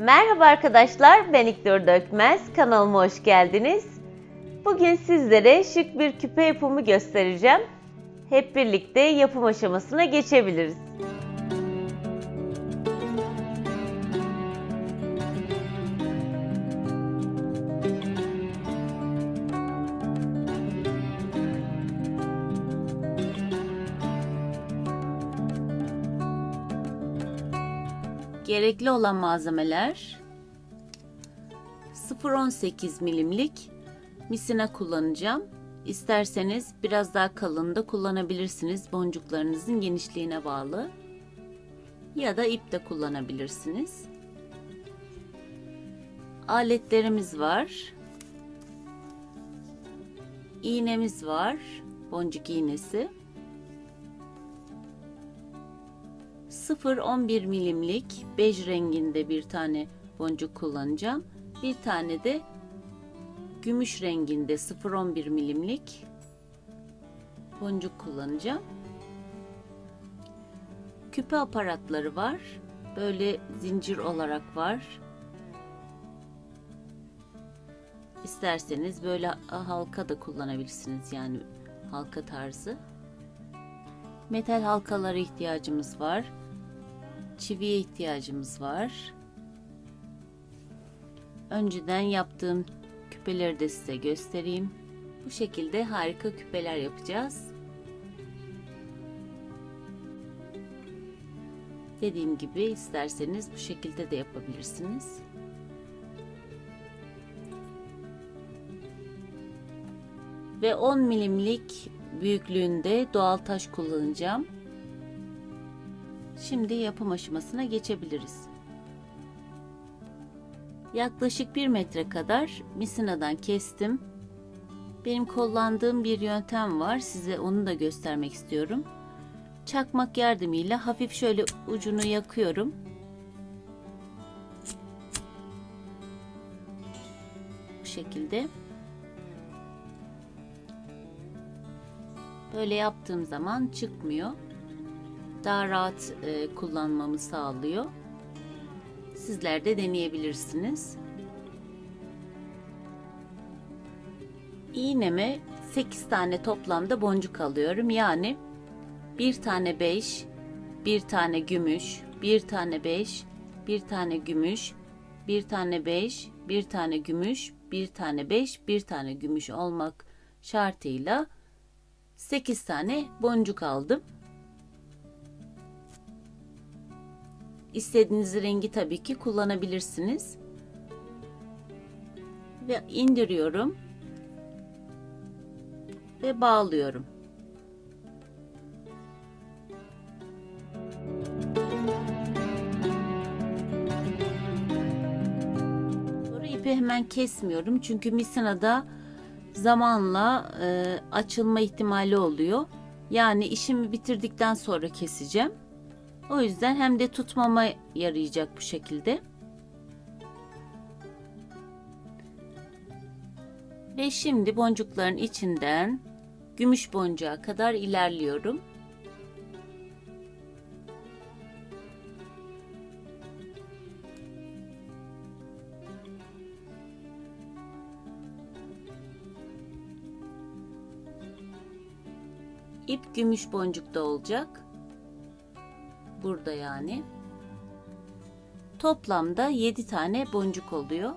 Merhaba arkadaşlar, ben İknur Dökmez. Kanalıma hoş geldiniz. Bugün sizlere şık bir küpe yapımı göstereceğim. Hep birlikte yapım aşamasına geçebiliriz. Gerekli olan malzemeler 0.18 milimlik misina kullanacağım. İsterseniz biraz daha kalın da kullanabilirsiniz. Boncuklarınızın genişliğine bağlı. Ya da ip de kullanabilirsiniz. Aletlerimiz var. İğnemiz var. Boncuk iğnesi. 0.11 milimlik bej renginde bir tane boncuk kullanacağım. Bir tane de gümüş renginde 0.11 milimlik boncuk kullanacağım. Küpe aparatları var. Böyle zincir olarak var. İsterseniz böyle halka da kullanabilirsiniz. Yani halka tarzı. Metal halkalara ihtiyacımız var. Çiviye ihtiyacımız var. Önceden yaptığım küpeleri de size göstereyim. Bu şekilde harika küpeler yapacağız. Dediğim gibi isterseniz bu şekilde de yapabilirsiniz. Ve 10 milimlik büyüklüğünde doğal taş kullanacağım. Şimdi yapım aşamasına geçebiliriz. Yaklaşık 1 metre kadar misinadan kestim. Benim kullandığım bir yöntem var. Size onu da göstermek istiyorum. Çakmak yardımıyla hafif şöyle ucunu yakıyorum. Bu şekilde. Böyle yaptığım zaman çıkmıyor. Daha rahat kullanmamı sağlıyor. Sizler de deneyebilirsiniz. İğneme 8 tane toplamda boncuk alıyorum. Yani bir tane bej, bir tane gümüş, bir tane bej, bir tane gümüş, bir tane bej, bir tane gümüş, bir tane bej, bir tane gümüş olmak şartıyla 8 tane boncuk aldım. İstediğiniz rengi tabii ki kullanabilirsiniz. Ve indiriyorum. Ve bağlıyorum. Sonra ipi hemen kesmiyorum. Çünkü misinada zamanla açılma ihtimali oluyor. Yani işimi bitirdikten sonra keseceğim. O yüzden hem de tutmama yarayacak bu şekilde. Ve şimdi boncukların içinden gümüş boncuğa kadar ilerliyorum. İp gümüş boncukta olacak. Burada yani. Toplamda 7 tane boncuk oluyor.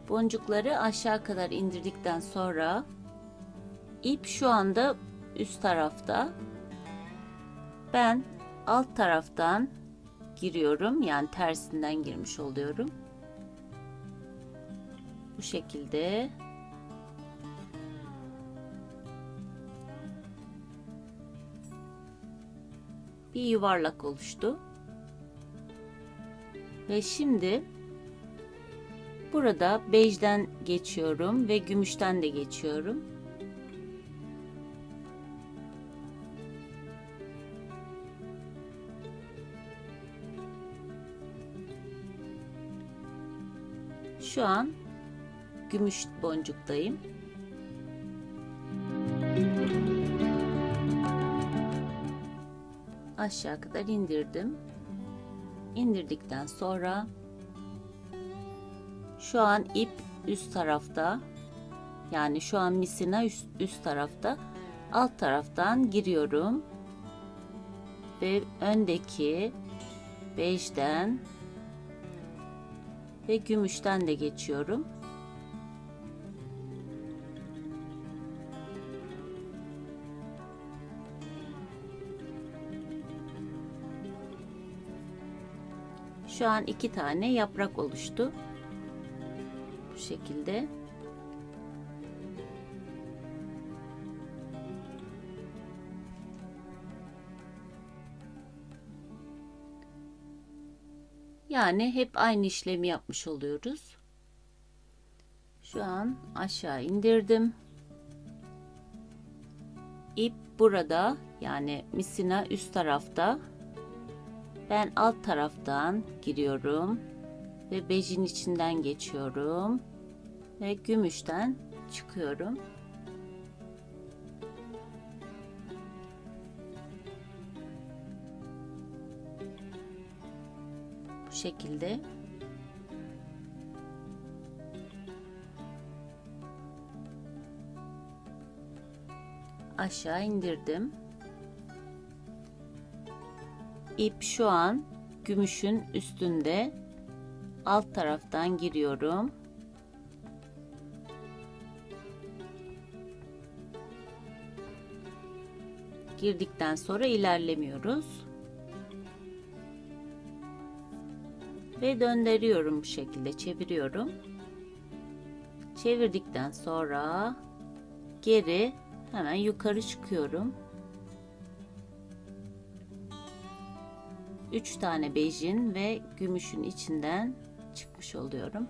Boncukları aşağı kadar indirdikten sonra ip şu anda üst tarafta. Ben alt taraftan giriyorum. Yani tersinden girmiş oluyorum. Bu şekilde. Bir yuvarlak oluştu. Ve şimdi burada bejden geçiyorum ve gümüşten de geçiyorum. Şu an gümüş boncuktayım. aşağı kadar indirdim. İndirdikten sonra şu an ip üst tarafta, yani şu an misina üst tarafta, alt taraftan giriyorum ve öndeki bejden ve gümüşten de geçiyorum. Şu an 2 tane yaprak oluştu. Bu şekilde. Yani hep aynı işlemi yapmış oluyoruz. Şu an aşağı indirdim. İp burada, yani misina üst tarafta. Ben alt taraftan giriyorum ve bejin içinden geçiyorum ve gümüşten çıkıyorum. Bu şekilde. Aşağı indirdim. İp şu an gümüşün üstünde, alt taraftan giriyorum. Girdikten sonra ilerlemiyoruz. Ve döndürüyorum, bu şekilde çeviriyorum. Çevirdikten sonra geri hemen yukarı çıkıyorum. 3 tane bejin ve gümüşün içinden çıkmış oluyorum.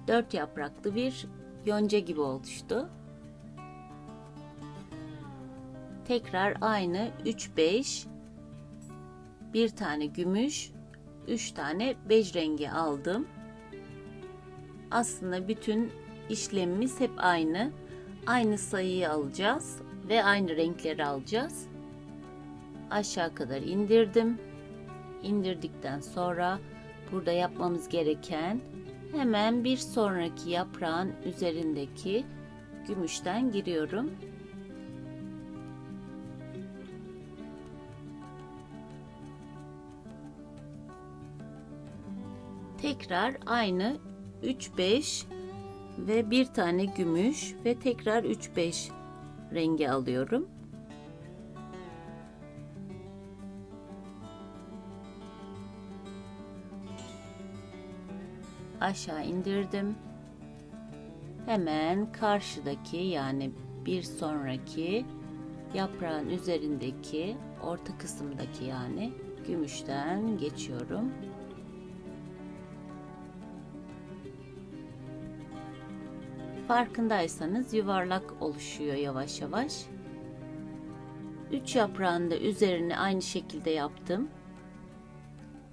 Dört yapraklı bir yonca gibi oluştu. Tekrar aynı 3-5, bir tane gümüş, 3 tane bej rengi aldım. Aslında bütün işlemimiz hep aynı. Aynı sayıyı alacağız ve aynı renkleri alacağız. Aşağı kadar indirdim. İndirdikten sonra burada yapmamız gereken, hemen bir sonraki yaprağın üzerindeki gümüşten giriyorum. Tekrar aynı 3-5 ve bir tane gümüş ve tekrar 3-5 rengi alıyorum. Aşağı indirdim. Hemen karşıdaki, yani bir sonraki yaprağın üzerindeki orta kısımdaki, yani gümüşten geçiyorum. Farkındaysanız yuvarlak oluşuyor yavaş yavaş. 3 yaprağın da üzerine aynı şekilde yaptım.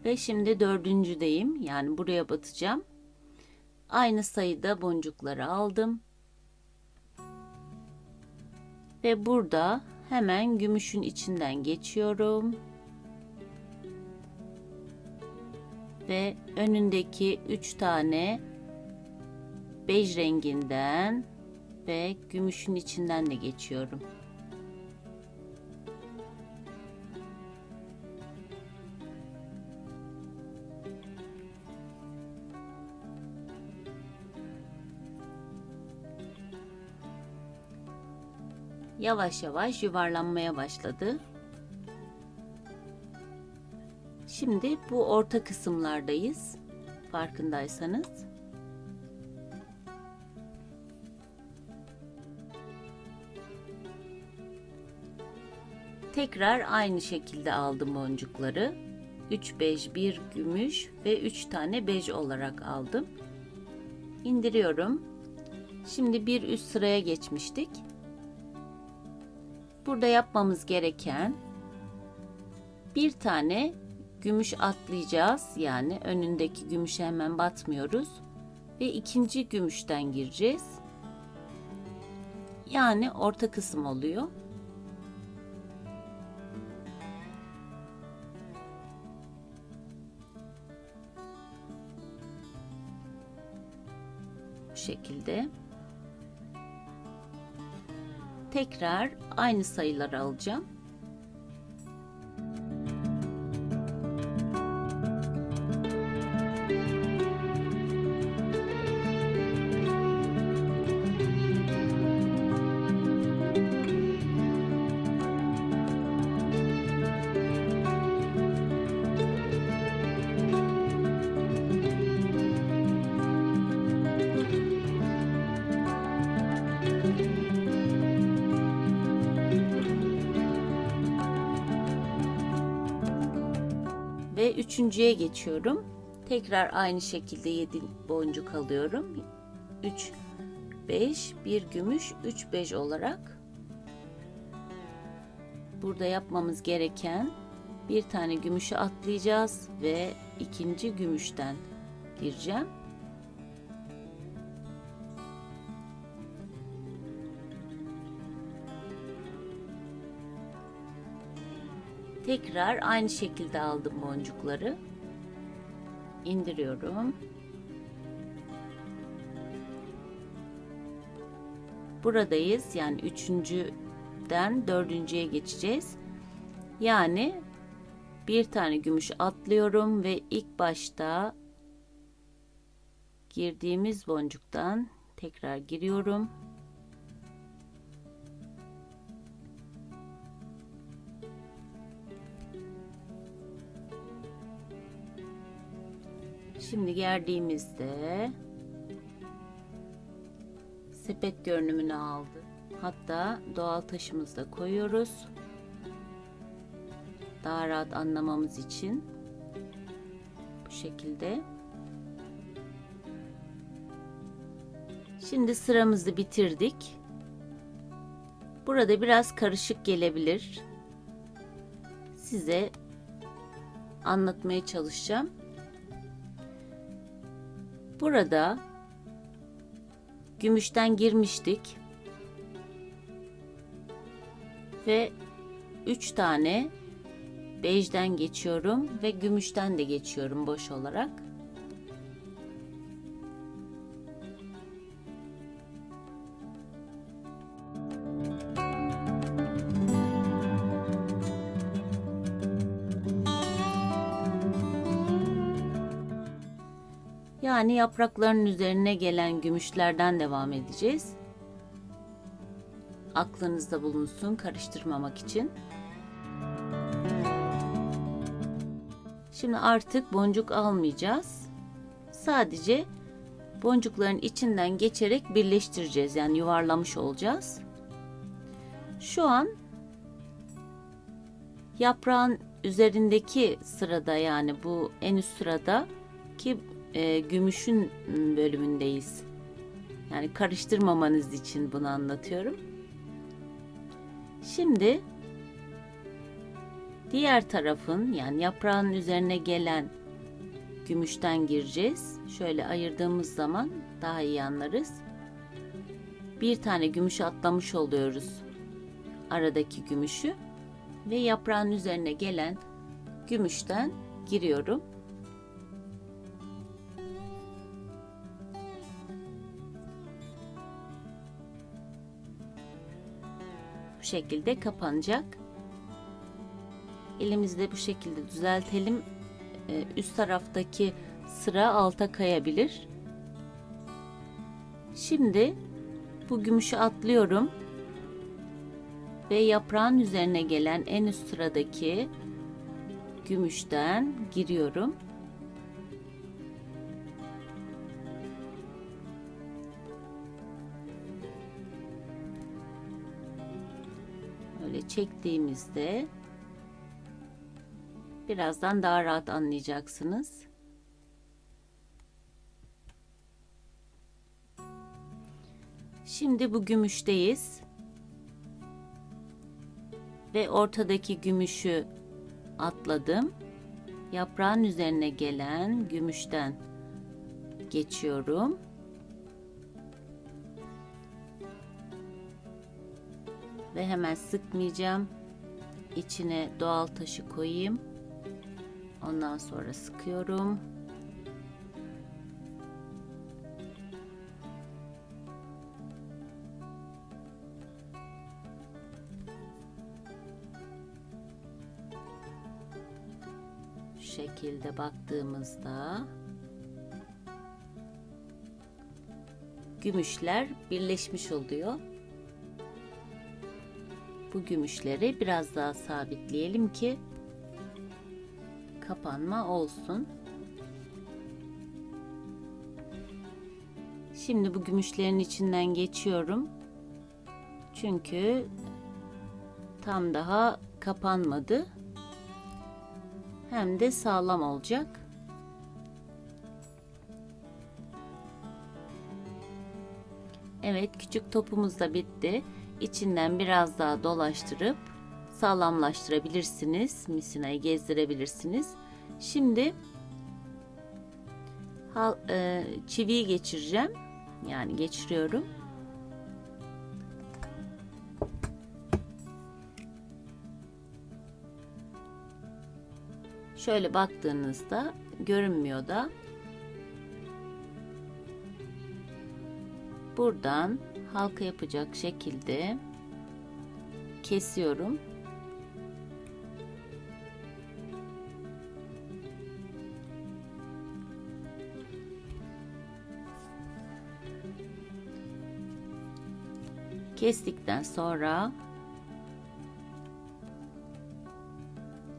Ve şimdi dördüncüdeyim. Yani buraya batacağım. Aynı sayıda boncukları aldım. Ve burada hemen gümüşün içinden geçiyorum. Ve önündeki 3 tane bej renginden ve gümüşün içinden de geçiyorum. Yavaş yavaş yuvarlanmaya başladı. Şimdi bu orta kısımlardayız. Farkındaysanız. Tekrar aynı şekilde aldım boncukları. 3 bej, 1 gümüş ve 3 tane bej olarak aldım. İndiriyorum. Şimdi bir üst sıraya geçmiştik. Burada yapmamız gereken, bir tane gümüş atlayacağız. Yani önündeki gümüşe hemen batmıyoruz. Ve ikinci gümüşten gireceğiz. Yani orta kısım oluyor. Bu şekilde. Tekrar aynı sayıları alacağım. Ve üçüncüye geçiyorum. Tekrar aynı şekilde 7 boncuk alıyorum. 3 5 1 gümüş 3 5 olarak. Burada yapmamız gereken bir tane gümüşü atlayacağız ve ikinci gümüşten gireceğim. Tekrar aynı şekilde aldım boncukları. İndiriyorum. Buradayız. Yani üçüncüden dördüncüye geçeceğiz. Yani bir tane gümüş atlıyorum ve ilk başta girdiğimiz boncuktan tekrar giriyorum. Şimdi gerdiğimizde sepet görünümünü aldı. Hatta doğal taşımızı da koyuyoruz. Daha rahat anlamamız için bu şekilde. Şimdi sıramızı bitirdik. Burada biraz karışık gelebilir. Size anlatmaya çalışacağım. Burada gümüşten girmiştik ve 3 tane bejden geçiyorum ve gümüşten de geçiyorum boş olarak. Yani yaprakların üzerine gelen gümüşlerden devam edeceğiz. Aklınızda bulunsun, karıştırmamak için. Şimdi artık boncuk almayacağız. Sadece boncukların içinden geçerek birleştireceğiz. Yani yuvarlamış olacağız. Şu an yaprağın üzerindeki sırada, yani bu en üst sırada ki gümüşün bölümündeyiz. Yani karıştırmamanız için bunu anlatıyorum. Şimdi diğer tarafın, yani yaprağın üzerine gelen gümüşten gireceğiz. Şöyle ayırdığımız zaman daha iyi anlarız. Bir tane gümüş atlamış oluyoruz. Aradaki gümüşü ve yaprağın üzerine gelen gümüşten giriyorum. Bu şekilde kapanacak. Elimizde bu şekilde düzeltelim. Üst taraftaki sıra alta kayabilir. Şimdi bu gümüşü atlıyorum ve yaprağın üzerine gelen en üst sıradaki gümüşten giriyorum. Böyle çektiğimizde birazdan daha rahat anlayacaksınız. Şimdi bu gümüşteyiz ve ortadaki gümüşü atladım. yaprağın üzerine gelen gümüşten geçiyorum. Ve hemen sıkmayacağım. İçine doğal taşı koyayım. Ondan sonra sıkıyorum. Şu şekilde baktığımızda gümüşler birleşmiş oluyor. Bu gümüşleri biraz daha sabitleyelim ki kapanma olsun. Şimdi bu gümüşlerin içinden geçiyorum. Çünkü tam daha kapanmadı. Hem de sağlam olacak. Evet, küçük topumuz da bitti. İçinden biraz daha dolaştırıp sağlamlaştırabilirsiniz. Misinayı gezdirebilirsiniz. Şimdi çiviyi geçireceğim. Yani geçiriyorum. Şöyle baktığınızda görünmüyor da. Buradan halka yapacak şekilde kesiyorum. Kestikten sonra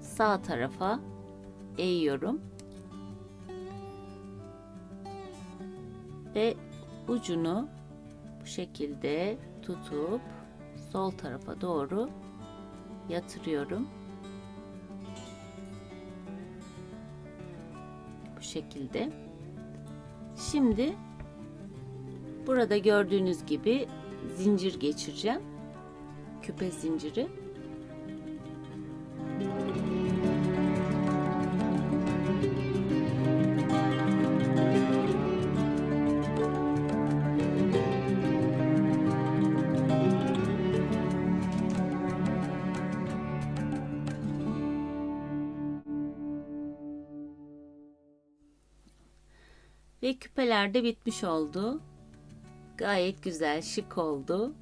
sağ tarafa eğiyorum ve ucunu bu şekilde tutup sol tarafa doğru yatırıyorum. Bu şekilde. Şimdi burada gördüğünüz gibi zincir geçireceğim. Küpe zinciri. Ve küpeler de bitmiş oldu. Gayet güzel, şık oldu.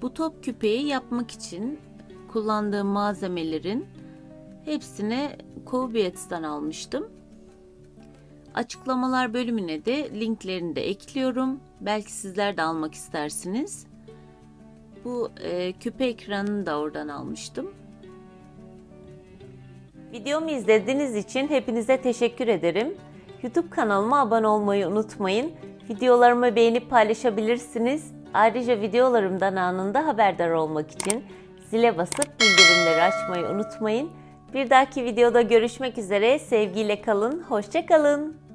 Bu top küpeyi yapmak için kullandığım malzemelerin hepsini Kovbiyets'ten almıştım. Açıklamalar bölümüne de linklerini de ekliyorum. Belki sizler de almak istersiniz. Bu küpe ekranını da oradan almıştım. Videomu izlediğiniz için hepinize teşekkür ederim. YouTube kanalıma abone olmayı unutmayın. Videolarımı beğenip paylaşabilirsiniz. Ayrıca videolarımdan anında haberdar olmak için zile basıp bildirimleri açmayı unutmayın. Bir dahaki videoda görüşmek üzere. Sevgiyle kalın, hoşça kalın.